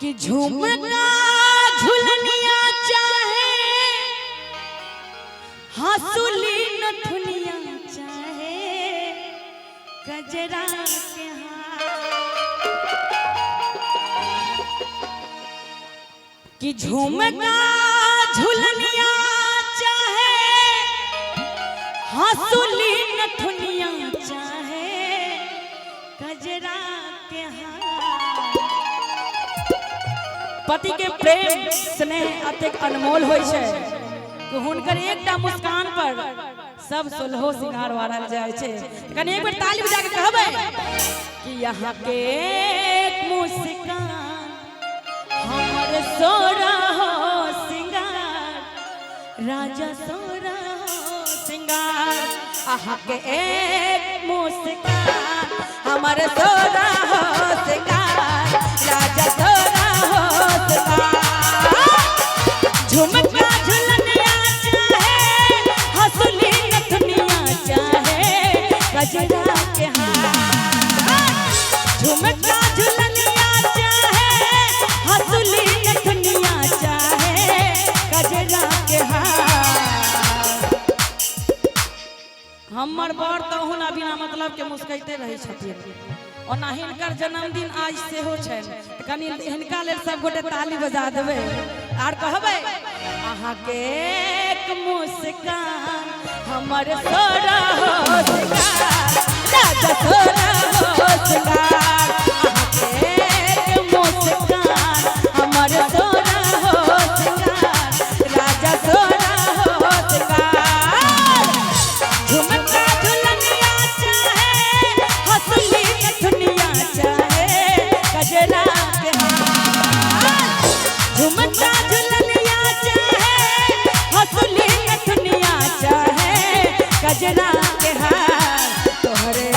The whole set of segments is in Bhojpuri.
कि झुमका झुलनिया चाहे हंसुली नथुनिया चाहे गजरा के कि झुमका झुलनिया चाहे हंसुली नथुनिया चाहे गजरा के पति के प्रेम स्नेह अत्यंत अनमोल होय छे तो हुनकर एकटा मुस्कान पर सब सोलहो सिंगार वारल जाय छे। कने एक बार ताली बजा के कहबे कि यहाँ के एक मुस्कान हमर सोरा हो सिंगार राजा सोरा हो सिंगार। यहाँ के एक मुस्कान हमर सोरा हो सिंगार राजा सोरा हो सिंगार। झुमका झुलनिया चाहे हंसुली नथुनिया चाहे गजरा के हार। झुमका झुलनिया चाहे हंसुली नथुनिया चाहे गजरा के हार। हमर बड़ तो हुना बिना मतलब के मुस्कैते रहे छथिन और ना हिनकर जन्मदिन आज से हो छै कनी हिनका लेल सब गोटे ताली बजा देबे आर कहबे अहाँ के एक मुस्कान हमर सोरा हो सिंगार राजा सोरा हो सिंगार। अहाँ के एक मुस्कान हमर सोरा हो सिंगार राजा सोरा हो सिंगार। झुमका झुलनिया चाहे हंसुली नथुनिया चाहे गजरा के हार। झुमका झुलनिया चाहे हंसुली नथुनिया चाहे गजरा के हार। तोहरे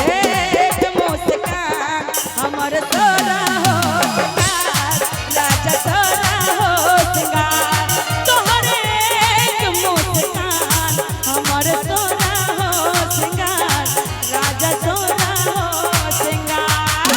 एक मुस्कान हमर सोरा हो सिंगार राजा सोरा हो सिंगार। तोहरे एक मुस्कान हमर सोरा हो सिंगार राजा सोरा हो सिंगार।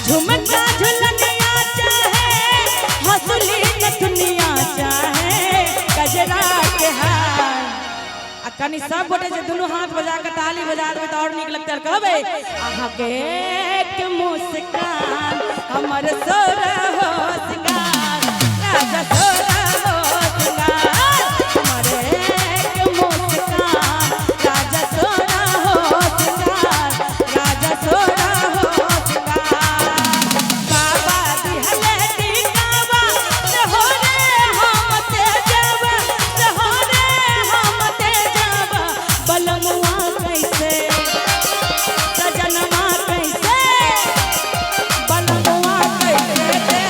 झुमका झुलनिया चाहे हंसुली नथुनिया चाहे गजरा के हार। आ कनी सब गोटे जे दुनू हाथ बजा के ताली बजा देबे त और नीक लगतै। कहबे अहाँ के एक मुस्कान हमर सोरा हो सिंगार राजा सोरा हो सिंगार। हमर एक मुस्कान राजा सोरा हो सिंगार राजा सोरा हो सिंगार। बाबा दिहले टिकावा तोहरे हम ते जावा तोहरे हम ते जावा बलमुआ कैसे सजनवा कैसे बलमुआ कैसे ते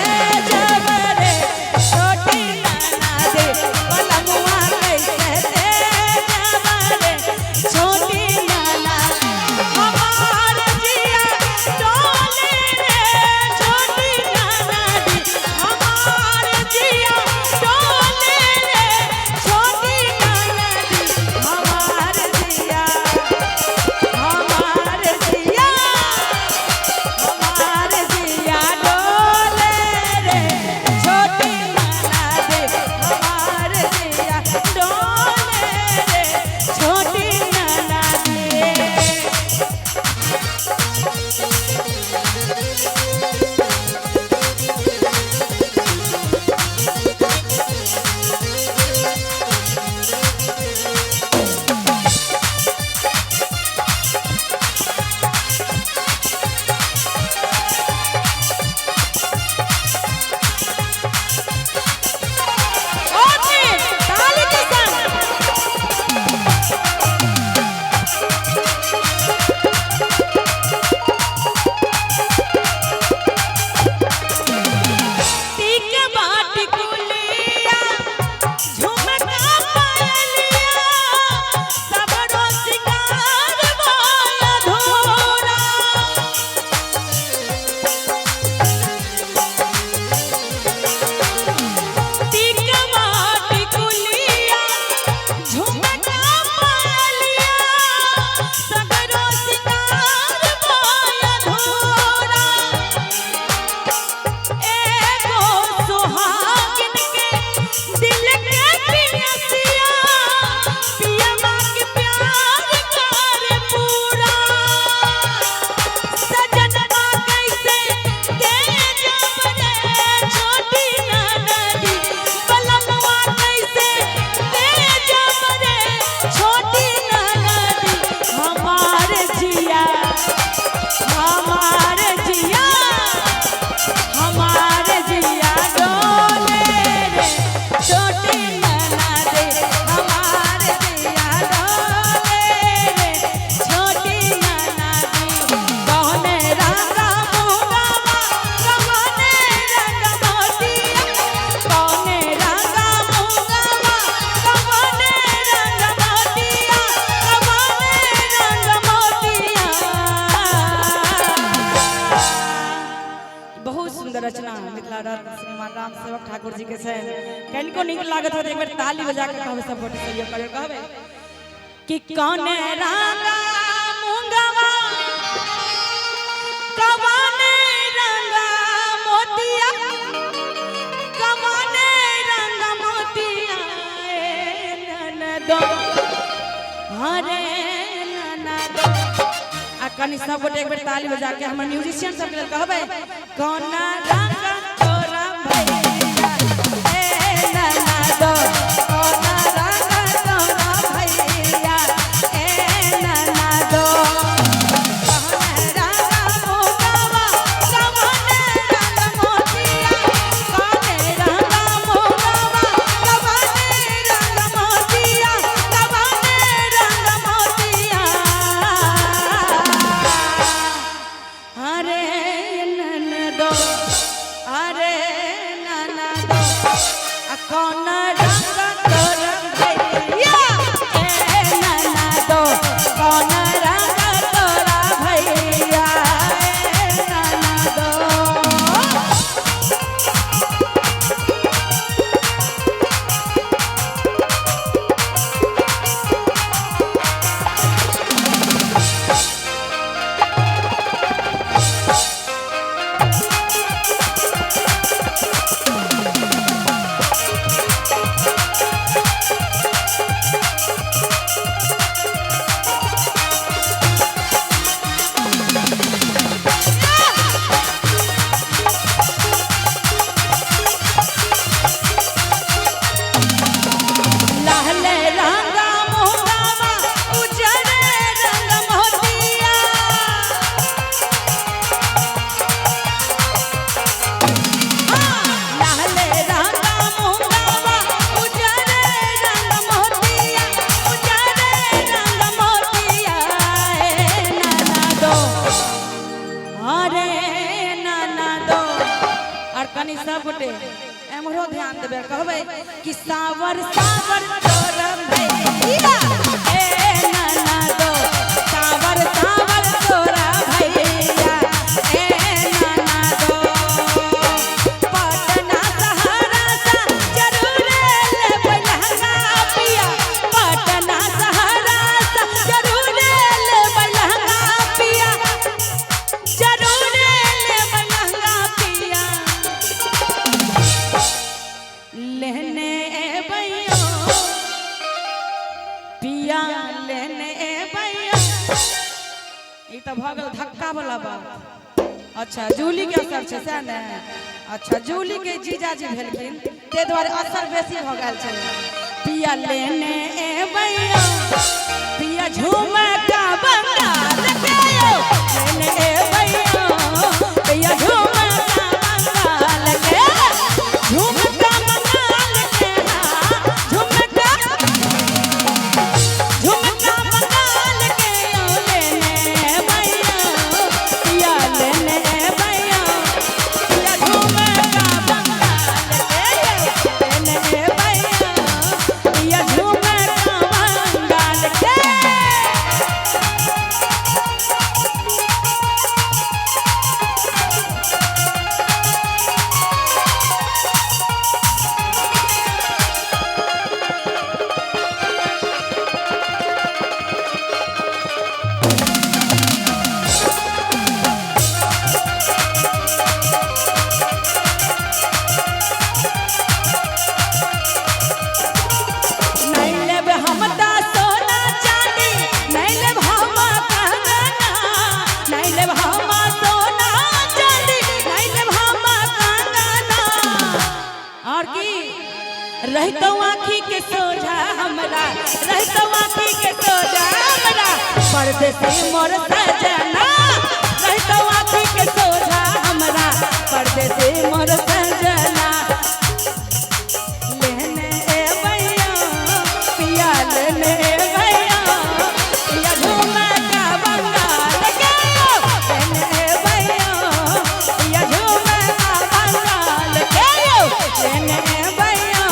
कमला रत्न श्रीमान राम सेवक ठाकुर जी के से कनको निक लागत हो एक बार ताली बजा के कहबे सब गोटे सहयोग करे कहबे कि कौने रांगा मुंगवा कवाने रंगा मोतिया कवाने रंगा मोतिया ननदो हरे ननदो आ कनी सब गोटे एक बार ताली बजा के हमर म्यूजिशियन सब के कहबे कोना रंग तोरा भैया ए ननदो कोना रंग तोरा भैया ए ननदो कोना रंग मोगवा कवने रंग मोतिया कोने रंग मोगवा कवने रंग मोतिया कवने रंग मोतिया अरे ननदो अरे ननदो कौन रंग तोरा भैया ए ननदो कौन रंग तोरा भैया ए ननदो लाले रंगा मोगवा उजरे रंग मोतिया लाले रंगा मोगवा उजरे रंग मोतिया उजरे रंग मोतिया ए ननदो अरे ननदो और कनी सब गोटे एमरो ध्यान देबे कहबे कि सावर सावर तोरा भैया ए ननदो सावर सावर तोरा भैया ए ननदो पटना सहारा सा जरूर ले बलहंगा पिया पटना सहारा सा जरूर ले बलहंगा पिया जरूर ले बलहंगा पिया लेने भैया पिया लेने भैया ई त भगल धक्का वाला बात अच्छा जूली के असर छै से ने अच्छा जूली के जीजाजी भेलखिन ते द्वारे असर बेसी भ गेल छै पिया लेने भैया पिया झुमका बंगाल के लेने भैया पिया झुमका बंगाल के झुमका बंगाल के झुमका झुमका बंगाल के लेने भैया पिया लेने भैया पिया झुमका बंगाल के लेने भैया पिया झुमका बंगाल के नहीं लेब हम ता सोना चांदी नहीं लेब हम कंगना नहीं लेब हम सोना चांदी नहीं लेब हम कंगना और की रहतो आँखी के सोझा हमरा रहतो आँखी के सोझा हमरा परदेसी मोर सजना रहतो आँखी के सोझा हमरा परदेसी मोर सजना लेने भैया पिया लेने भैया पिया झुमका बंगाल के लेने भैया पिया झुमका बंगाल के लेने भैया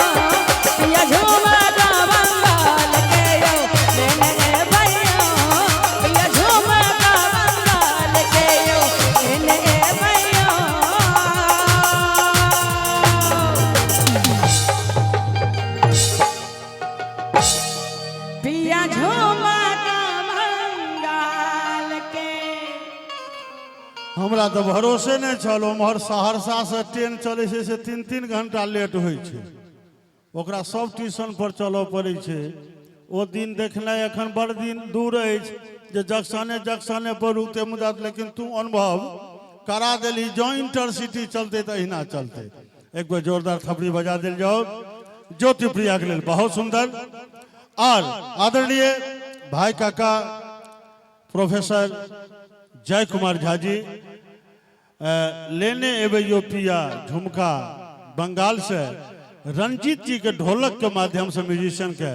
पिया झुमका बंगाल के लेने भैया पिया झुमका बंगाल के लेने भैया हमरा तो भरोसे नहीं छल उम्हर सहरसा से ट्रेन चले से 3-3 घंटा लेट होइ छै ओकरा सब स्टेशन पर चलो पड़े छै ओ दिन देखनाइ एखन बड़ दिन दूर अछि जे जंक्शने पर रुकते मुदा लेकिन तू अनुभव करा देली जो इंटरसिटी चलते तो अहिना चलते एक बार जोरदार थपड़ी बजा दिल जाओ ज्योति प्रिया के लिए बहुत सुंदर और आदरणीय भाई काका प्रोफेसर जय कुमार झा जी लेने एवं यूपिया झुमका बंगाल से रंजीत जी के ढोलक के माध्यम से म्यूजिशियन के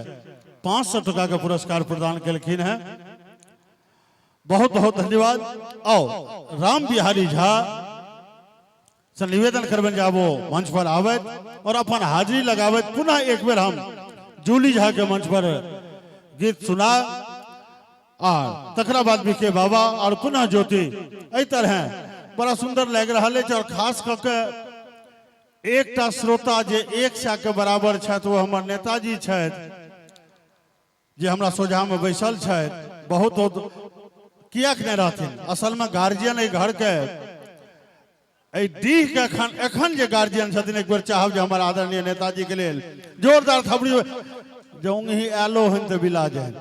500 टका का पुरस्कार प्रदान कलखिन है बहुत बहुत धन्यवाद। आओ राम बिहारी झा से निवेदन करबन जाबो मंच पर आवत और अपन हाजिरी लगावत पुनः एक बेर हम जूली झा के मंच पर गीत सुना और तकरा बाद बीके बाबा और पुनः ज्योति एहि तरह बड़ा सुंदर लग रहा है और खास करके एक श्रोता जे 100 के बराबर छथि वो हमर नेताजी छथि जे हमरा सोझा में बैसल छथि बहुत किया नहीं रहथिन असल में गार्जियन घर के डीह के एखन जे गार्जियन छथिन एक बेर चाहब जे हमर आदरणीय नेताजी के लिए जोरदार थपड़ी जो ही आलो हन तो बिला जाए।